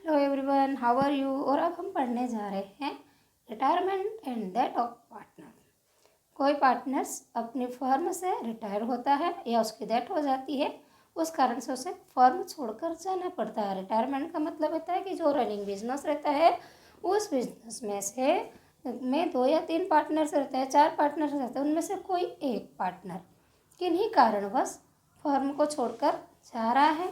Hello everyone, how are you. और अब हम पढ़ने जा रहे हैं retirement and death of partner. कोई पार्टनर्स अपनी फर्म से रिटायर होता है या उसकी डेथ हो जाती है, उस कारण से उसे फर्म छोड़कर जाना पड़ता है। रिटायरमेंट का मतलब होता है कि जो रनिंग बिजनेस रहता है उस बिजनेस में से 2 या 3 पार्टनर्स रहते हैं, 4 पार्टनर्स रहते हैं, उनमें से कोई एक पार्टनर किन्हीं कारणवश फर्म को छोड़कर जा रहा है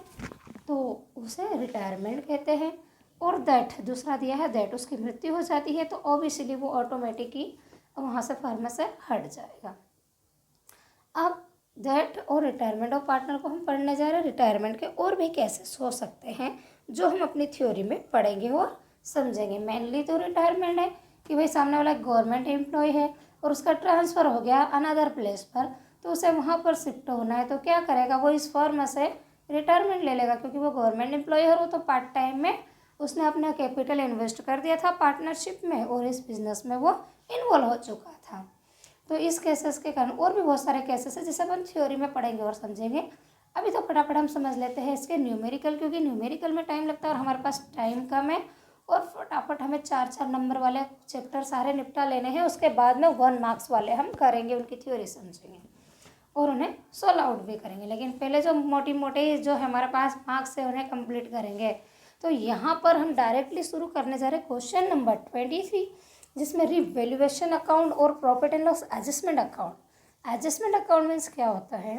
तो उसे रिटायरमेंट कहते हैं। और दैट दूसरा दिया है, दैट उसकी मृत्यु हो जाती है तो ऑब्वियसली वो ऑटोमेटिकली वहाँ से फर्म से हट जाएगा। अब दैट और रिटायरमेंट ऑफ पार्टनर को हम पढ़ने जा रहे हैं। रिटायरमेंट के और भी केसेस हो सकते हैं जो हम अपनी थ्योरी में पढ़ेंगे और समझेंगे। मेनली तो रिटायरमेंट है कि भाई सामने वाला गवर्नमेंट एम्प्लॉय है और उसका ट्रांसफ़र हो गया अनदर प्लेस पर, तो उसे वहाँ पर शिफ्ट होना है तो क्या करेगा, वो इस फर्म से रिटायरमेंट ले लेगा क्योंकि वो गवर्नमेंट एम्प्लॉय है और वो तो पार्ट टाइम में उसने अपना कैपिटल इन्वेस्ट कर दिया था पार्टनरशिप में और इस बिज़नेस में वो इन्वॉल्व हो चुका था। तो इस केसेस के कारण और भी बहुत सारे केसेस हैं जिसे अपन थ्योरी में पढ़ेंगे और समझेंगे। अभी तो फटाफट हम समझ लेते हैं इसके न्यूमेरिकल, क्योंकि न्यूमेरिकल में टाइम लगता है और हमारे पास टाइम कम है और फटाफट हमें 4-4 नंबर वाले चैप्टर सारे निपटा लेने हैं। उसके बाद में 1 मार्क्स वाले हम करेंगे, उनकी थ्योरी समझेंगे और उन्हें सॉल्व आउट भी करेंगे। लेकिन पहले जो मोटी मोटे जो हमारे पास मार्क्स है उन्हें कंप्लीट करेंगे। तो यहाँ पर हम डायरेक्टली शुरू करने जा रहे हैं क्वेश्चन नंबर 23, जिसमें रिवैल्यूएशन अकाउंट और profit and loss adjustment account. Adjustment account means क्या होता है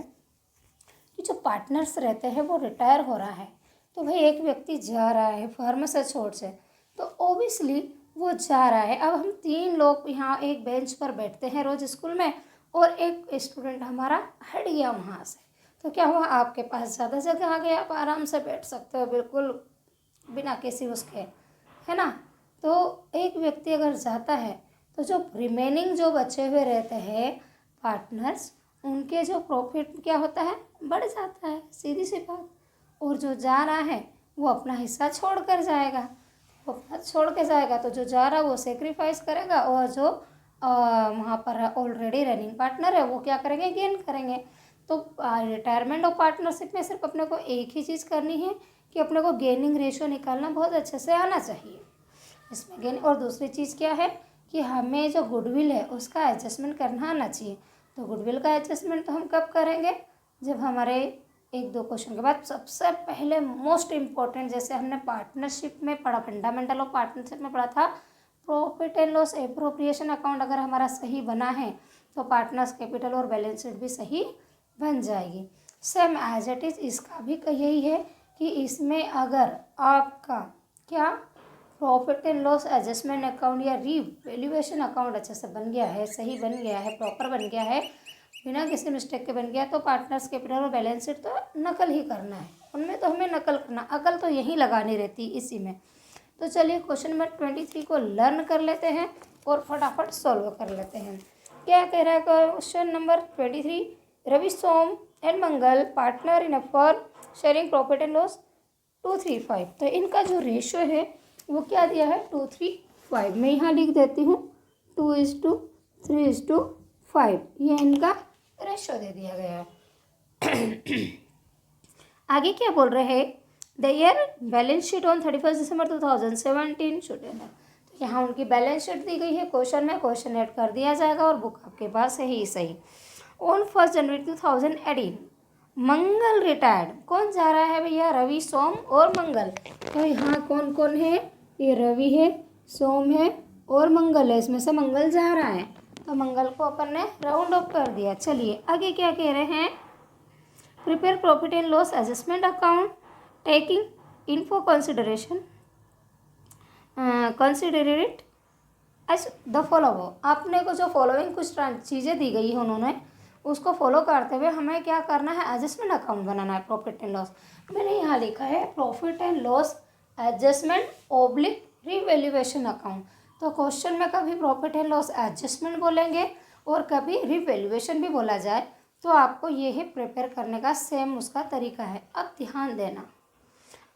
कि जो पार्टनर्स रहते हैं वो रिटायर हो रहा है तो भाई एक व्यक्ति जा रहा है फर्म से छोड़ से, तो ओबियसली वो जा रहा है। अब हम 3 लोग यहाँ एक बेंच पर बैठते हैं रोज़ स्कूल में और एक स्टूडेंट हमारा हट गया वहाँ से, तो क्या हुआ, आपके पास ज़्यादा जगह आ गया, आप आराम से बैठ सकते हो बिल्कुल बिना किसी उसके, है ना। तो एक व्यक्ति अगर जाता है तो जो रिमेनिंग जो बचे हुए रहते हैं पार्टनर्स, उनके जो प्रॉफिट क्या होता है, बढ़ जाता है, सीधी सी बात। और जो जा रहा है वो अपना हिस्सा छोड़ कर जाएगा, वो अपना छोड़ के जाएगा तो जो जा रहा है वो सेक्रीफाइस करेगा और जो वहाँ पर ऑलरेडी रनिंग पार्टनर है वो क्या करेंगे, गेन करेंगे। तो रिटायरमेंट और पार्टनरशिप में सिर्फ अपने को एक ही चीज़ करनी है कि अपने को गेनिंग रेशियो निकालना बहुत अच्छे से आना चाहिए इसमें गेन। और दूसरी चीज़ क्या है कि हमें जो गुडविल है उसका एडजस्टमेंट करना आना चाहिए। तो गुडविल का एडजस्टमेंट तो हम कब करेंगे, जब हमारे 1-2 क्वेश्चन के बाद सबसे पहले मोस्ट इम्पॉर्टेंट, जैसे हमने पार्टनरशिप में पढ़ा, फंडामेंटल ऑफ पार्टनरशिप में पढ़ा था, profit and loss appropriation account अगर हमारा सही बना है तो पार्टनर्स कैपिटल और बैलेंस शीट भी सही बन जाएगी। सेम एज इट इज़ इसका भी यही है कि इसमें अगर आपका क्या profit and loss adjustment account या रीवैल्यूएशन अकाउंट अच्छे से बन गया है, सही बन गया है, प्रॉपर बन गया है, बिना किसी मिस्टेक के बन गया, तो पार्टनर्स कैपिटल और बैलेंस शीट तो नकल ही करना है, उनमें तो हमें नकल करना, अकल तो यहीं लगानी रहती इसी में। तो चलिए क्वेश्चन नंबर 23 को लर्न कर लेते हैं और फटाफट सॉल्व कर लेते हैं। क्या कह रहा है question number 23, Ravi Som and Mangal partner in a firm sharing profit and loss 2-3-5। तो इनका जो रेशियो है वो क्या दिया है, 2-3-5। मैं यहाँ लिख देती हूँ 2:3:5, ये इनका रेशियो दे दिया गया है। आगे क्या बोल रहे हैं, the year balance sheet on 31 December 2017 should है। तो यहाँ उनकी बैलेंस शीट दी गई है, क्वेश्चन में क्वेश्चन ऐड कर दिया जाएगा और बुक आपके पास है ही सही। On 1 January 2018 Mangal retired. कौन जा रहा है भैया, रवि सोम और मंगल। तो यहाँ कौन कौन है, ये रवि है, सोम है और मंगल है, इसमें से मंगल जा रहा है तो मंगल को अपन ने राउंड ऑफ कर दिया। चलिए आगे क्या कह रहे हैं, prepare profit and loss adjustment account taking in for consideration considerate as the follow. आपने को जो फॉलोइंग कुछ चीज़ें दी गई है उन्होंने उसको फॉलो करते हुए हमें क्या करना है, एडजस्टमेंट अकाउंट बनाना है प्रॉफिट एंड लॉस। मैंने यहाँ लिखा है profit and loss adjustment oblique revaluation account. तो क्वेश्चन में कभी प्रॉफिट एंड लॉस एडजस्टमेंट बोलेंगे और कभी रिवैल्यूएशन भी बोला जाए, तो आपको ये ही प्रिपेयर करने का सेम उसका तरीका है। अब ध्यान देना,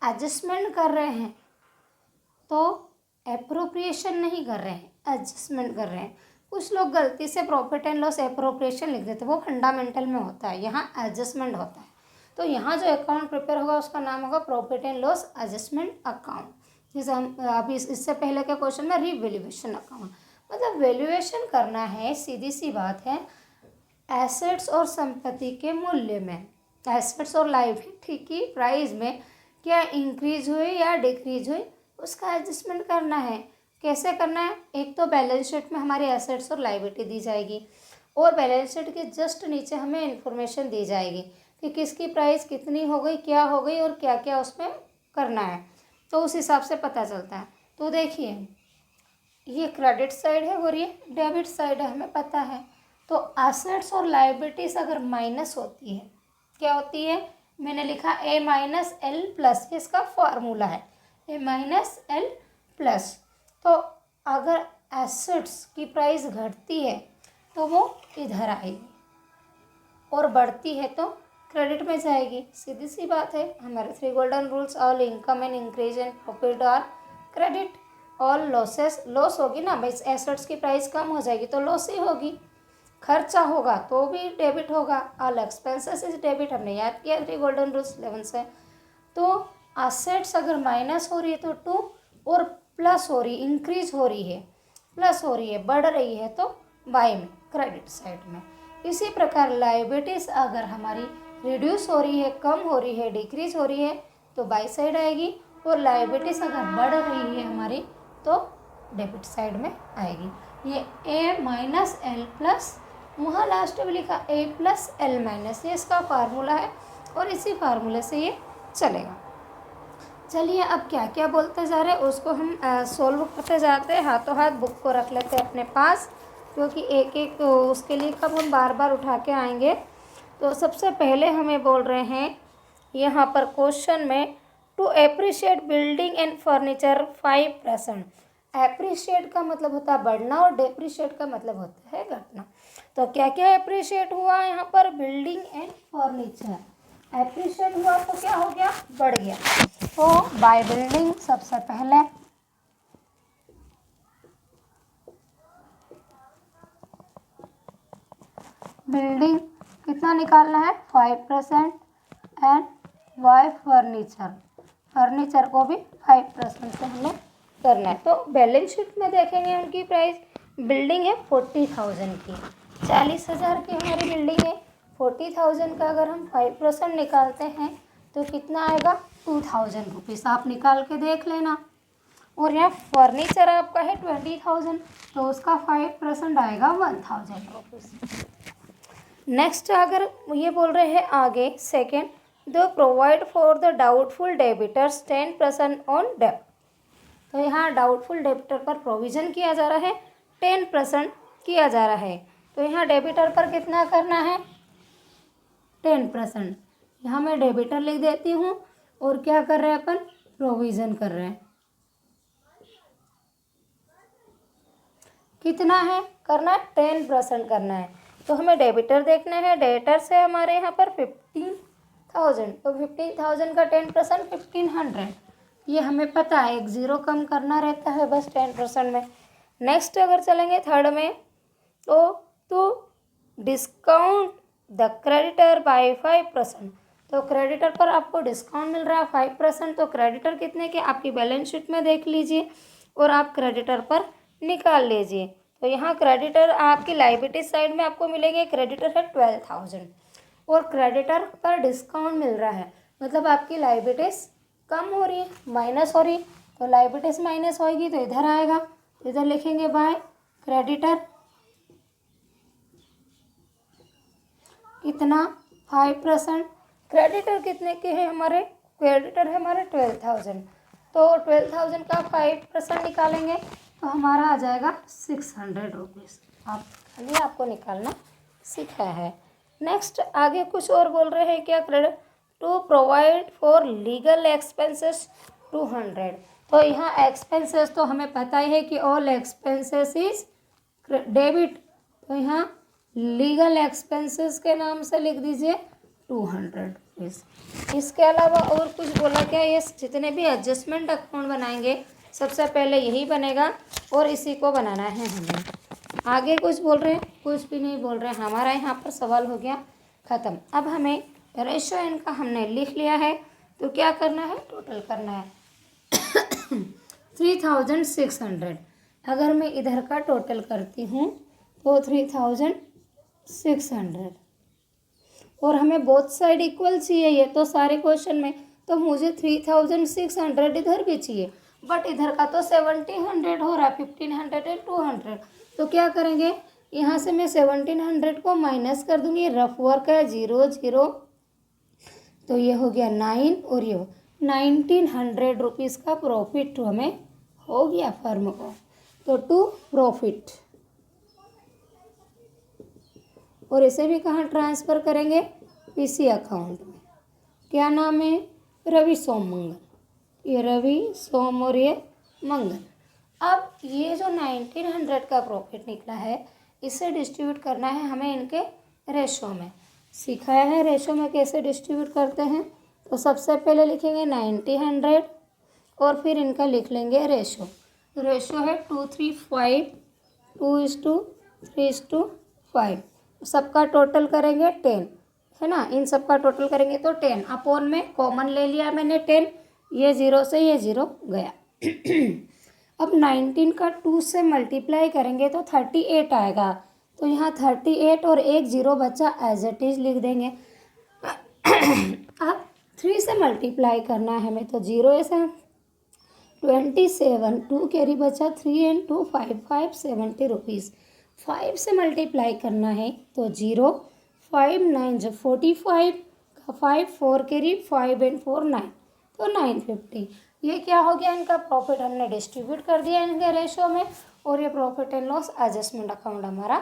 एडजस्टमेंट कर रहे हैं तो एप्रोप्रिएशन नहीं कर रहे हैं, एडजस्टमेंट कर रहे हैं। कुछ लोग गलती से प्रॉफिट एंड लॉस एप्रोप्रिएशन लिख देते हैं, वो फंडामेंटल में होता है, यहाँ एडजस्टमेंट होता है। तो यहाँ जो अकाउंट प्रिपेयर होगा उसका नाम होगा profit and loss adjustment account. जैसे हम अभी इससे पहले के क्वेश्चन में रीवैल्यूएशन अकाउंट, मतलब वैल्यूएशन करना है, सीधी सी बात है, एसेट्स और संपत्ति के मूल्य में, एसेट्स और लायबिलिटी की प्राइस में क्या इंक्रीज हुई या डिक्रीज हुई, उसका एडजस्टमेंट करना है। कैसे करना है? एक तो बैलेंस शीट में हमारी एसेट्स और लायबिलिटी दी जाएगी और बैलेंस शीट के जस्ट नीचे हमें इंफॉर्मेशन दी जाएगी कि किसकी प्राइस कितनी हो गई, क्या हो गई और क्या क्या उसमें करना है, तो उस हिसाब से पता चलता है। तो देखिए ये क्रेडिट साइड है और ये डेबिट साइड है, हमें पता है। तो एसेट्स और लायबिलिटीज अगर माइनस होती है, क्या होती है? मैंने लिखा ए माइनस एल प्लस, इसका फॉर्मूला है ए माइनस एल प्लस। तो अगर एसेट्स की प्राइस घटती है तो वो इधर आएगी और बढ़ती है तो क्रेडिट में जाएगी, सीधी सी बात है। हमारे 3 golden rules, all income and increase and profit are credit, all losses, loss होगी ना भाई, एसेट्स की प्राइस कम हो जाएगी तो लॉस ही होगी, खर्चा होगा तो भी डेबिट होगा, ऑल एक्सपेंसेस इज डेबिट, हमने याद किया 3 गोल्डन रूल्स 11 से। तो एसेट्स अगर माइनस हो रही है तो 2 और प्लस हो रही, इंक्रीज हो रही है, प्लस हो रही है, बढ़ रही है तो बाय में, क्रेडिट साइड में। इसी प्रकार लायबिलिटीज अगर हमारी रिड्यूस हो रही है, कम हो रही है, डिक्रीज हो रही है तो बाय साइड आएगी, और लायबिलिटीज अगर बढ़ रही है हमारी तो डेबिट साइड में आएगी। ये ए माइनस एल प्लस, वहाँ लास्ट में लिखा ए प्लस एल माइनस, ये इसका फार्मूला है और इसी फार्मूले से ये चलेगा। चलिए अब क्या क्या बोलते जा रहे हैं उसको हम सोल्व करते जाते हैं। हाथों हाथ बुक को रख लेते हैं अपने पास, क्योंकि एक एक तो उसके लिए कब हम बार बार उठा के आएंगे। तो सबसे पहले हमें बोल रहे हैं यहाँ पर क्वेश्चन में, to appreciate building and furniture 5%। Appreciate का मतलब होता है बढ़ना और डेप्रिशिएट का मतलब होता है घटना। तो क्या क्या एप्रिशिएट हुआ यहाँ पर? बिल्डिंग एंड फर्नीचर एप्रिशिएट हुआ तो क्या हो गया? बढ़ गया। तो बाय बिल्डिंग सबसे पहले बिल्डिंग कितना निकालना है? 5% एंड बाय फर्नीचर, फर्नीचर को भी 5% से हमें करना है। तो बैलेंस शीट में देखेंगे उनकी प्राइस, बिल्डिंग है 40,000 की, 40,000 की हमारी बिल्डिंग है। 40,000 का अगर हम 5% निकालते हैं तो कितना आएगा? 2,000 रुपीज़। आप निकाल के देख लेना। और यहाँ फर्नीचर आपका है 20,000 तो उसका 5% आएगा 1,000 रुपीज़। नेक्स्ट अगर ये बोल रहे हैं आगे सेकेंड, दो provide for the doubtful debtors 10% on डेब्ट। तो यहाँ डाउटफुल डेबिटर पर प्रोविज़न किया जा रहा है, 10% किया जा रहा है। तो यहाँ डेबिटर पर कितना करना है? 10%। यहाँ मैं डेबिटर लिख देती हूँ और क्या कर रहे हैं अपन? प्रोविज़न कर रहे हैं। कितना है करना? 10% करना है। तो हमें डेबिटर देखना है, डेबिटर्स है हमारे यहाँ पर 15,000, तो 15,000 का 10% 1,500, ये हमें पता है, एक ज़ीरो कम करना रहता है बस 10% में। नेक्स्ट अगर चलेंगे थर्ड में, तो डिस्काउंट द क्रेडिटर बाय 5%। तो क्रेडिटर पर आपको डिस्काउंट मिल रहा है 5%, तो क्रेडिटर कितने के आपकी बैलेंस शीट में देख लीजिए और आप क्रेडिटर पर निकाल लीजिए। तो यहाँ क्रेडिटर आपकी लायबिलिटी साइड में आपको मिलेंगे, क्रेडिटर है 12,000 और क्रेडिटर पर डिस्काउंट मिल रहा है, मतलब आपकी लायबिलिटीज कम हो रही है, माइनस हो रही, तो लायबिलिटीज माइनस होएगी तो इधर आएगा, तो इधर लिखेंगे बाय क्रेडिटर कितना? 5%। क्रेडिटर कितने के हैं हमारे? क्रेडिटर है हमारे 12,000, तो 12,000 का 5% निकालेंगे तो हमारा आ जाएगा 600 रुपीज़। आप खाली आपको निकालना सीखा है। नेक्स्ट आगे कुछ और बोल रहे हैं क्या? Credit to provide for legal expenses 200। तो यहाँ एक्सपेंसेस तो हमें पता ही है कि ऑल एक्सपेंसेस इज डेबिट, तो यहाँ लीगल एक्सपेंसेस के नाम से लिख दीजिए 200 रुपीज़। इसके अलावा और कुछ बोला क्या? ये जितने भी एडजस्टमेंट अकाउंट बनाएंगे सबसे पहले यही बनेगा और इसी को बनाना है हमें। आगे कुछ बोल रहे हैं? कुछ भी नहीं बोल रहे हैं। हमारा यहाँ पर सवाल हो गया ख़त्म। अब हमें रेशियो इनका हमने लिख लिया है, तो क्या करना है? टोटल करना है। 3600। अगर मैं इधर का टोटल करती हूँ तो 3600, और हमें बोथ साइड इक्वल चाहिए, ये तो सारे क्वेश्चन में, तो मुझे 3600 इधर भी चाहिए, बट इधर का तो 1700 हो रहा है, 1500 एंड 200। तो क्या करेंगे, यहाँ से मैं 1700 को माइनस कर दूंगी, रफ वर्क है 0 0, तो ये हो गया 9, और ये 1900 रुपीज़ का प्रॉफिट हमें हो गया फर्म को। तो टू प्रॉफिट, और इसे भी कहाँ ट्रांसफ़र करेंगे, पीसी अकाउंट में। क्या नाम है, रवि सोम मंगल, ये रवि सोम और ये मंगल। अब ये जो 1900 का प्रॉफिट निकला है, इसे डिस्ट्रीब्यूट करना है हमें इनके रेशो में। सिखाया है रेशो में कैसे डिस्ट्रीब्यूट करते हैं। तो सबसे पहले लिखेंगे 1900 और फिर इनका लिख लेंगे रेशो। रेशो है 2:3:5, 2:3:5। सबका टोटल करेंगे 10, है ना, इन सबका टोटल करेंगे तो 10 अपॉन में कॉमन ले लिया मैंने 10, ये 0 से ये 0 गया। अब 19 का 2 से मल्टीप्लाई करेंगे तो 38 आएगा, तो यहाँ 38 और एक 0 बचा, एज इट इज़ लिख देंगे। अब 3 से मल्टीप्लाई करना है हमें, तो 0 ऐसा 27, 2 कैरी बचा, 3 एंड 2 5, 570 रुपीज़। 5 से मल्टीप्लाई करना है तो 0, 5 9 जो 45 का 5, 4 कैरी, 5 एंड 4 9, तो 950। ये क्या हो गया, इनका प्रॉफिट हमने डिस्ट्रीब्यूट कर दिया इनके रेशो में, और ये profit and loss adjustment account हमारा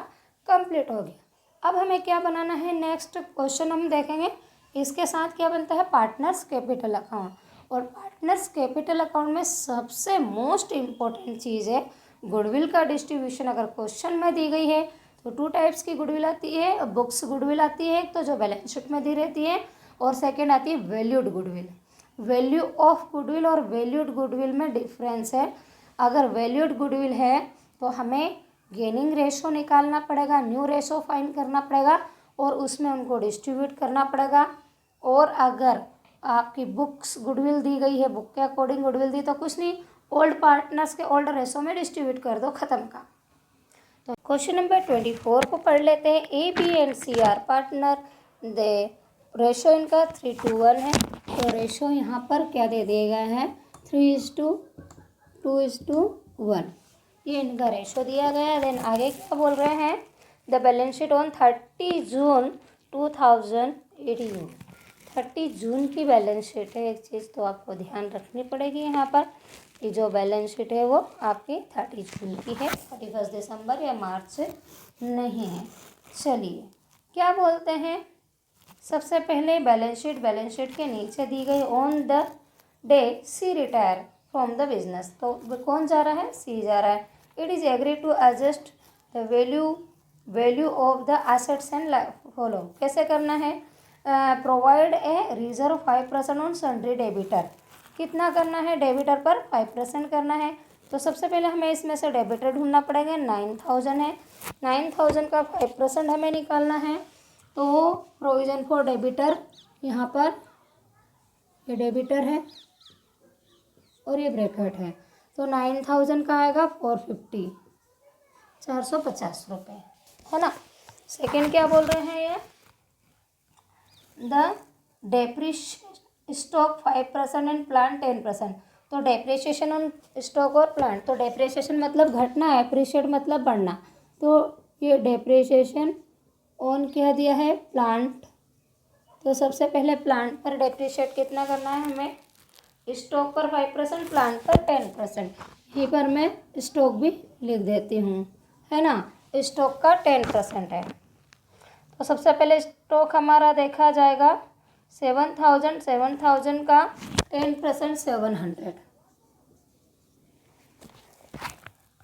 कंप्लीट हो गया। अब हमें क्या बनाना है, नेक्स्ट क्वेश्चन हम देखेंगे। इसके साथ क्या बनता है, पार्टनर्स कैपिटल अकाउंट। और पार्टनर्स कैपिटल अकाउंट में सबसे मोस्ट इम्पोर्टेंट चीज़ है गुडविल का डिस्ट्रीब्यूशन। अगर क्वेश्चन में दी गई है तो 2 टाइप्स की गुडविल आती है, बुक्स गुडविल आती है, एक तो जो बैलेंस शीट में दी रहती है, और सेकेंड आती है valued goodwill. Value of goodwill और वैल्यूड गुडविल में डिफरेंस है। अगर वैल्यूड गुडविल है तो हमें गेनिंग रेशो निकालना पड़ेगा, न्यू रेशो फाइंड करना पड़ेगा, और उसमें उनको डिस्ट्रीब्यूट करना पड़ेगा। और अगर आपकी बुक्स गुडविल दी गई है, बुक के अकॉर्डिंग गुडविल दी, तो कुछ नहीं, ओल्ड पार्टनर्स के ओल्ड रेशो में डिस्ट्रीब्यूट कर दो, ख़त्म का। तो क्वेश्चन नंबर 24 को पढ़ लेते हैं। A B and C are partner, they ratio इनका 3:1 है, तो रेशो यहाँ पर क्या दे दिया गया है, 3:2:1, ये इनका रेशो दिया गया है। देन आगे क्या बोल रहे हैं, द बैलेंस शीट ऑन 30 जून 2018। 30 जून की बैलेंस शीट है। एक चीज़ तो आपको ध्यान रखनी पड़ेगी यहाँ पर कि जो बैलेंस शीट है वो आपकी 30 जून की है, 31 दिसंबर या मार्च नहीं है। चलिए क्या बोलते हैं, सबसे पहले बैलेंस शीट के नीचे दी गई, on the day C retire from the business, तो कौन जा रहा है, सी जा रहा है। It is agree to adjust the value of the assets and follow, कैसे करना है, provide a reserve 5% on sundry debtor, कितना करना है, डेबिटर पर 5% करना है। तो सबसे पहले हमें इसमें से डेबिटर ढूंढना पड़ेगा, 9000 है, 9000 का 5% हमें निकालना है। तो प्रोविज़न फॉर डेबिटर, यहाँ पर ये डेबिटर है और ये ब्रैकेट है, तो 9000 का आएगा 450, 450 रुपये, है ना। सेकेंड क्या बोल रहे हैं, ये the depreciation stock 5% and plant 10%, तो डेप्रिशिएशन ऑन स्टॉक और प्लांट, तो डेप्रिशिएशन मतलब घटना, एप्रिशिएट मतलब बढ़ना, तो ये डेप्रिशिएशन ऑन क्या दिया है, प्लांट। तो सबसे पहले प्लांट पर डेप्रिशिएट कितना करना है हमें, स्टॉक पर 5%, प्लांट पर 10%। यहीं पर मैं स्टॉक भी लिख देती हूँ, है ना, स्टॉक का 10% है। तो सबसे पहले स्टॉक हमारा देखा जाएगा 7000 का 10% 700,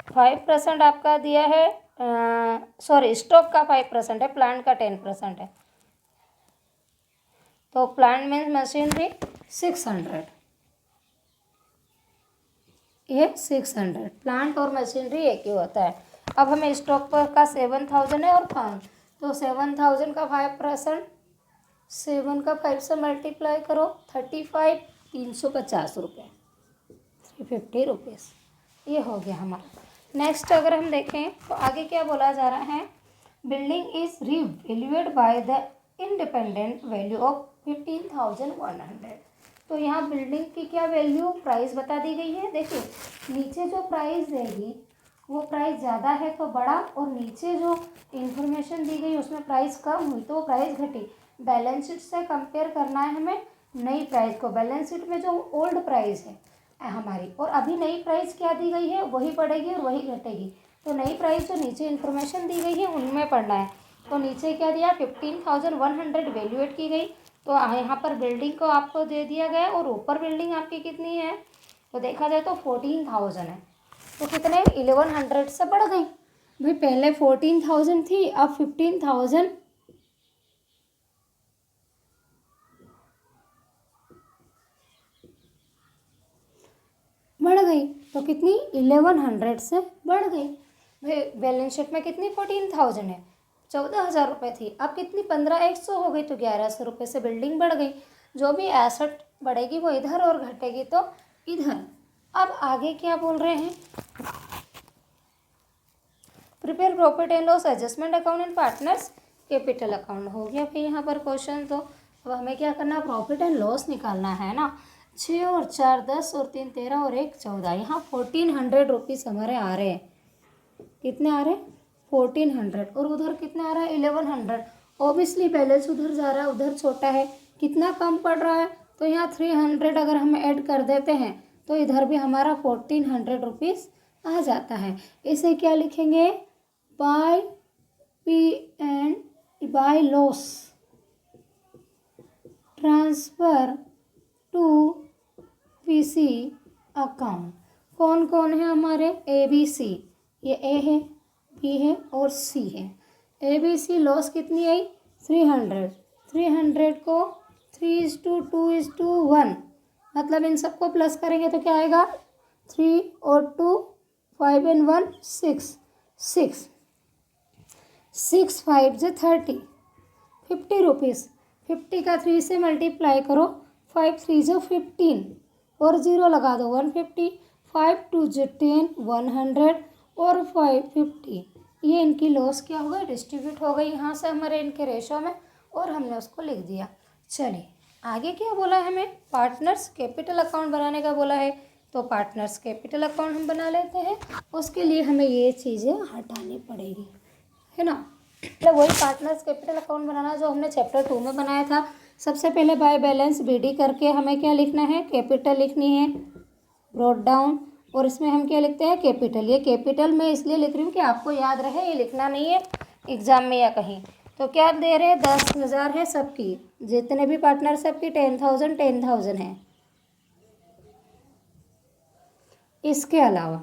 5% आपका दिया है, सॉरी स्टॉक का 5% है, प्लांट का 10% है, तो प्लांट मीन्स मशीनरी 600, ये 600, प्लांट और मशीनरी एक ही होता है। अब हमें स्टॉक पर का 7000 है और प्लांट, तो 7000 का 5%, 7 का 5 से मल्टीप्लाई करो, 35, 350 रुपये, 350 रुपीज़, ये हो गया हमारा। नेक्स्ट अगर हम देखें तो आगे क्या बोला जा रहा है, building is revalued by the independent value of 15,100। तो यहाँ बिल्डिंग की क्या वैल्यू, प्राइस बता दी गई है। देखिए नीचे जो प्राइस देगी वो प्राइस ज़्यादा है तो बड़ा, और नीचे जो इंफॉर्मेशन दी गई उसमें प्राइस कम हुई तो वो प्राइस घटी। बैलेंस शीट से कंपेयर करना है हमें नई प्राइस को। बैलेंस शीट में जो ओल्ड प्राइस है हमारी, और अभी नई प्राइस क्या दी गई है वही बढ़ेगी और वही घटेगी। तो नई प्राइस जो नीचे इन्फॉर्मेशन दी गई है उनमें पढ़ना है। तो नीचे क्या दिया, 15,100 वैल्यूएट की गई। तो यहाँ पर बिल्डिंग को आपको दे दिया गया, और ऊपर बिल्डिंग आपकी कितनी है, तो देखा जाए तो 14,000 है। तो कितने, 1100 से बढ़ गई भाई। पहले 14,000 थी, अब 15,000 बढ़ गई। तो कितनी, 1100 से बढ़ गई भाई। बैलेंस शीट में कितनी, 14,000 है, 14,000 रुपये थी, अब कितनी 15,100 हो गई, तो 1,100 रुपये से बिल्डिंग बढ़ गई। जो भी एसेट बढ़ेगी वो इधर और घटेगी तो इधर। अब आगे क्या बोल रहे हैं, prepare profit and loss adjustment account and partners capital account. हो गया भाई यहाँ पर क्वेश्चन। तो अब हमें क्या करना, प्रॉफिट एंड लॉस निकालना है ना। 6 और 4 10 और 3 13 और 1 14, यहाँ 1,400 रुपीज़ हमारे आ रहे हैं। कितने आ रहे हैं, 1,400, और उधर कितने आ रहा है, 1,100। ऑब्वियसली बैलेंस उधर जा रहा है, उधर छोटा है, कितना कम पड़ रहा है, तो यहाँ 300 अगर हम ऐड कर देते हैं तो इधर भी हमारा 1,400 रुपीज़ आ जाता है। इसे क्या लिखेंगे, by P and by loss transfer to PC account. कौन कौन है हमारे, ए बी सी, ये ए है, बी है और सी है। ए बी सी लॉस कितनी आई, 300। 300 को 3:2:1, मतलब इन सबको प्लस करेंगे तो क्या आएगा, 3 और 2 5 and 1 6 6 6 5 से 30, 50 रुपीज़। 50 का 3 से मल्टीप्लाई करो, 5 3 जो 15 और 0 लगा दो, 150, 5 2 जो 10, 100 और 550। ये इनकी लॉस क्या हो गई, डिस्ट्रीब्यूट हो गई यहाँ से हमारे इनके रेशो में, और हमने उसको लिख दिया। चलिए आगे क्या बोला है हमें, पार्टनर्स कैपिटल अकाउंट बनाने का बोला है। तो पार्टनर्स कैपिटल अकाउंट हम बना लेते हैं। उसके लिए हमें ये चीज़ें हटानी पड़ेगी, है ना। मतलब वही पार्टनर्स कैपिटल अकाउंट बनाना जो हमने चैप्टर 2 में बनाया था। सबसे पहले बाय बैलेंस बीडी करके हमें क्या लिखना है, कैपिटल लिखनी है, ब्रॉट डाउन, और इसमें हम क्या लिखते हैं, कैपिटल। ये कैपिटल मैं इसलिए लिख रही हूँ कि आपको याद रहे, ये लिखना नहीं है एग्जाम में या कहीं। तो क्या दे रहे हैं, 10,000 है सबकी, जितने भी पार्टनर सबकी 10,000 10,000 है। इसके अलावा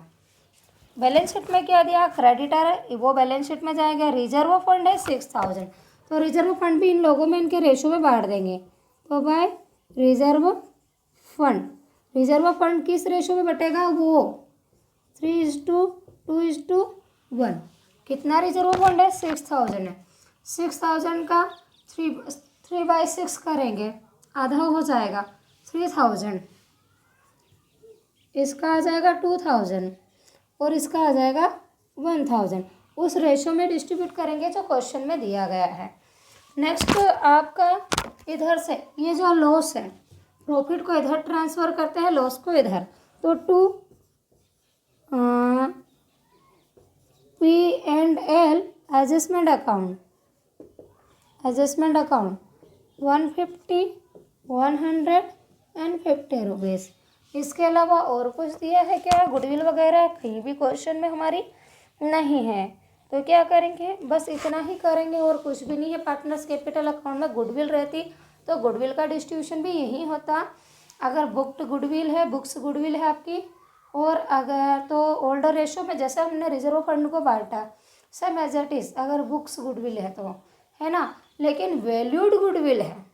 बैलेंस शीट में क्या दिया, क्रेडिटर है, वो बैलेंस शीट में जाएगा। रिजर्व फंड है 6,000, तो रिजर्व फंड भी इन लोगों में इनके रेशो में बांट देंगे। तो by reserve fund, reserve fund किस रेशो में बटेगा, वो 3:2:1। कितना रिजर्व फंड है, 6,000 है। 6,000 का 3/6 करेंगे, आधा हो जाएगा 3,000, इसका आ जाएगा 2,000 और इसका आ जाएगा 1,000। उस रेशो में डिस्ट्रीब्यूट करेंगे जो क्वेश्चन में दिया गया है। नेक्स्ट आपका इधर से ये जो लॉस है, प्रॉफिट को इधर ट्रांसफ़र करते हैं, लॉस को इधर। तो to P&L adjustment account, adjustment account 150 100 and 50 rupees. इसके अलावा और कुछ दिया है क्या, गुडविल वगैरह कहीं भी क्वेश्चन में हमारी नहीं है। तो क्या करेंगे, बस इतना ही करेंगे और कुछ भी नहीं है। पार्टनर्स कैपिटल अकाउंट में गुडविल रहती तो गुडविल का डिस्ट्रीब्यूशन भी यही होता। अगर बुक्ड गुडविल है, बुक्स गुडविल है आपकी, और अगर तो ओल्डर रेशो में जैसे हमने रिजर्व फंड को बांटा, सेम एज इट इज़। अगर बुक्स गुडविल है तो, है ना, लेकिन वैल्यूड गुडविल है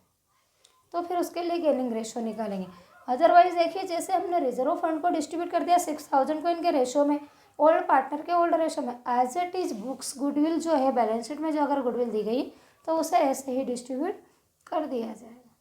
तो फिर उसके लिए गेनिंग रेशो निकालेंगे। अदरवाइज देखिए, जैसे हमने रिजर्व फंड को डिस्ट्रीब्यूट कर दिया 6,000 को इनके रेशो में, ओल्ड पार्टनर के ओल्ड रेशो में, as it is books goodwill जो है बैलेंस शीट में जो अगर गुडविल दी गई तो उसे ऐसे ही डिस्ट्रीब्यूट कर दिया जाएगा।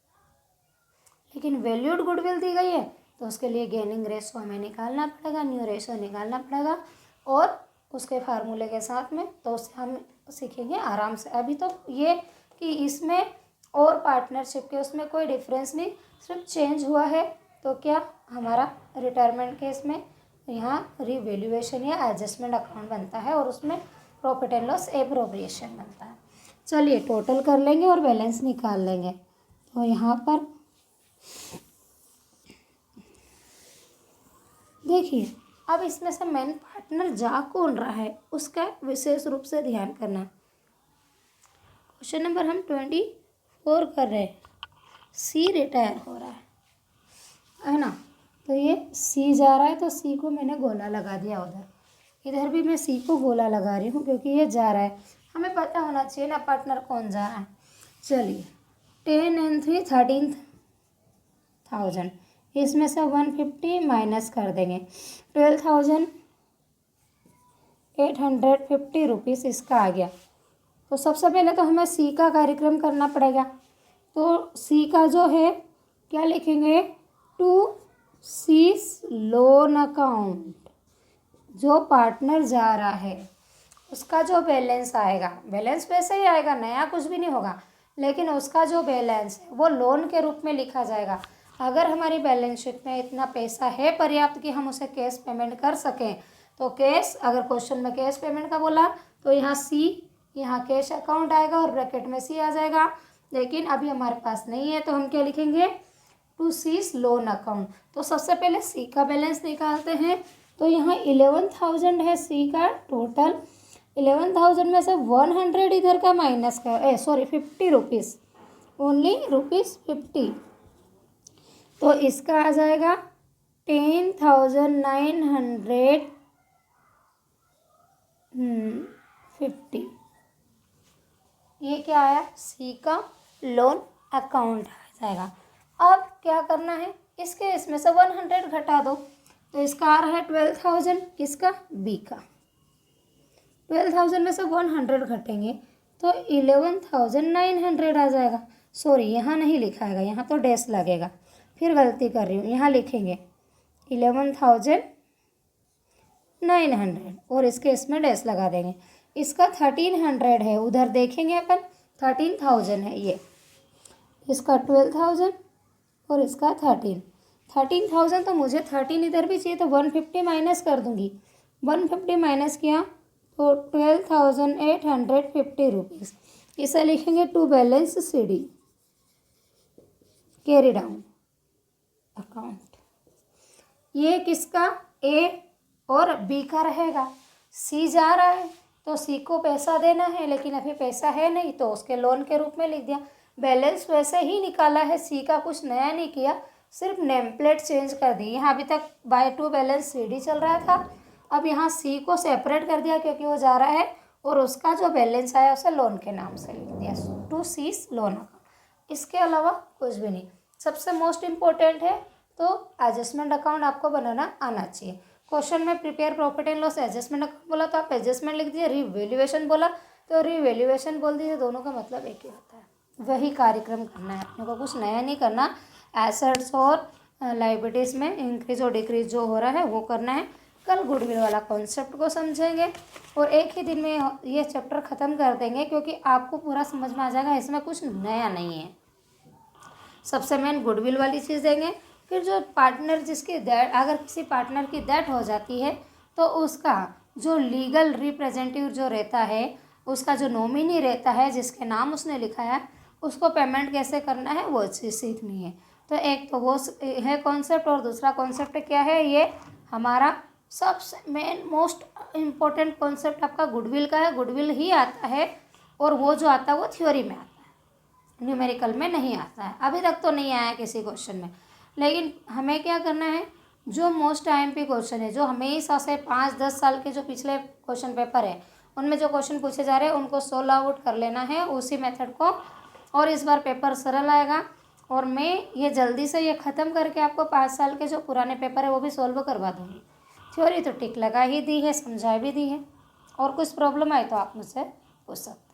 लेकिन वैल्यूड गुडविल दी गई है, तो उसके लिए गेनिंग रेशो हमें निकालना पड़ेगा, न्यू रेशो निकालना पड़ेगा और उसके फार्मूले के साथ में, तो उससे हम सीखेंगे आराम से। अभी तो ये कि इसमें और पार्टनरशिप के उसमें कोई डिफरेंस नहीं, सिर्फ चेंज हुआ है। तो क्या हमारा रिटायरमेंट केस में यहाँ रिवैल्यूएशन या एडजस्टमेंट अकाउंट बनता है और उसमें प्रॉफिट एंड लॉस एप्रोप्रिएशन बनता है। चलिए टोटल कर लेंगे और बैलेंस निकाल लेंगे। तो यहाँ पर देखिए, अब इसमें से मेन पार्टनर जा कौन रहा है उसका विशेष रूप से ध्यान करना। क्वेश्चन नंबर हम 24 कर रहे हैं। सी रिटायर हो रहा है ना, तो ये सी जा रहा है, तो सी को मैंने गोला लगा दिया उधर, इधर भी मैं सी को गोला लगा रही हूँ क्योंकि ये जा रहा है। हमें पता होना चाहिए ना पार्टनर कौन जा रहा है। चलिए 10 and 3 13,000, इसमें से 150 माइनस कर देंगे, 12,850 रुपीज़ इसका आ गया। तो सबसे पहले तो हमें सी का कार्यक्रम करना पड़ेगा। तो सी का जो है क्या लिखेंगे, टू सीज लोन अकाउंट, जो पार्टनर जा रहा है उसका जो बैलेंस आएगा, बैलेंस वैसे ही आएगा, नया कुछ भी नहीं होगा, लेकिन उसका जो बैलेंस है वो लोन के रूप में लिखा जाएगा। अगर हमारी बैलेंस शीट में इतना पैसा है पर्याप्त कि हम उसे कैश पेमेंट कर सकें, तो कैश, अगर क्वेश्चन में कैश पेमेंट का बोला तो यहाँ सी, यहाँ कैश अकाउंट आएगा और ब्रैकेट में सी आ जाएगा। लेकिन अभी हमारे पास नहीं है, तो हम क्या लिखेंगे, टू सीज लोन अकाउंट। तो सबसे पहले सी का बैलेंस निकालते हैं। तो यहाँ 11,000 है सी का टोटल, 11,000 में से 100 इधर का माइनस कर 50 रुपीज़, ओनली ₹50। तो इसका आ जाएगा 10,950। ये क्या आया, सी का लोन अकाउंट आ जाएगा। अब क्या करना है, इसके इसमें से 100 घटा दो, तो इसका आ रहा है 12,000, किसका, बी का। 12,000 में से 100 घटेंगे तो 11,900 आ जाएगा। सॉरी, यहाँ नहीं लिखा है, यहाँ तो डैश लगेगा, फिर गलती कर रही हूँ, यहाँ लिखेंगे 11,900 और इसके इसमें डैश लगा देंगे। इसका 1300 है, उधर देखेंगे अपन 13,000 है ये, इसका 12,000 और इसका 13,000, तो मुझे 13 इधर भी चाहिए, तो 150 माइनस कर दूंगी। 150 माइनस किया तो 12,850 रुपीज़। इसे लिखेंगे to balance C D, carry down account. ये किसका, ए और बी का रहेगा। सी जा रहा है तो सी को पैसा देना है, लेकिन अभी पैसा है नहीं, तो उसके लोन के रूप में लिख दिया। बैलेंस वैसे ही निकाला है, सी का कुछ नया नहीं किया, सिर्फ नेम प्लेट चेंज कर दी। यहाँ अभी तक by to balance C D चल रहा था, अब यहाँ सी को सेपरेट कर दिया क्योंकि वो जा रहा है, और उसका जो बैलेंस आया उसे लोन के नाम से लिख दिया, टू सीज लोन अकाउंट। इसके अलावा कुछ भी नहीं। सबसे मोस्ट इम्पोर्टेंट है तो एडजस्टमेंट अकाउंट आपको बनाना आना चाहिए। क्वेश्चन में prepare profit and loss adjustment account बोला तो आप एडजस्टमेंट लिख दीजिए, रिवैल्यूएशन बोला तो रिवैल्यूएशन बोल दीजिए, दोनों का मतलब एक ही होता है। वही कार्यक्रम करना है अपने को, कुछ नया नहीं करना। एसेट्स और लायबिलिटीज़ में इंक्रीज और डिक्रीज जो हो रहा है वो करना है। कल गुडविल वाला कॉन्सेप्ट को समझेंगे और एक ही दिन में ये चैप्टर ख़त्म कर देंगे, क्योंकि आपको पूरा समझ में आ जाएगा, इसमें कुछ नया नहीं है। सबसे मेन गुडविल वाली चीज़ देंगे। फिर जो पार्टनर जिसकी डेथ, अगर किसी पार्टनर की डेथ हो जाती है तो उसका जो लीगल रिप्रेजेंटेटिव जो रहता है, उसका जो नॉमिनी रहता है जिसके नाम उसने लिखा है, उसको पेमेंट कैसे करना है वो चीज़ सीखनी है। तो एक तो वो है कॉन्सेप्ट, और दूसरा कॉन्सेप्ट क्या है, ये हमारा सबसे मेन मोस्ट इम्पोर्टेंट कॉन्सेप्ट आपका गुडविल का है। गुडविल ही आता है, और वो जो आता है वो थ्योरी में आता है, न्यूमेरिकल में नहीं आता है। अभी तक तो नहीं आया किसी क्वेश्चन में। लेकिन हमें क्या करना है, जो मोस्ट IMP क्वेश्चन है, जो हमेशा से 5-10 साल के जो पिछले क्वेश्चन पेपर है उनमें जो क्वेश्चन पूछे जा रहे हैं उनको सोल्व आउट कर लेना है उसी मेथड को, और इस बार पेपर सरल आएगा। और मैं ये जल्दी से ये ख़त्म करके आपको 5 साल के जो पुराने पेपर है वो भी सॉल्व करवा दूँगी। थ्योरी तो टिक लगा ही दी है, समझा भी दी है, और कुछ प्रॉब्लम आए तो आप मुझसे पूछ सकते हैं।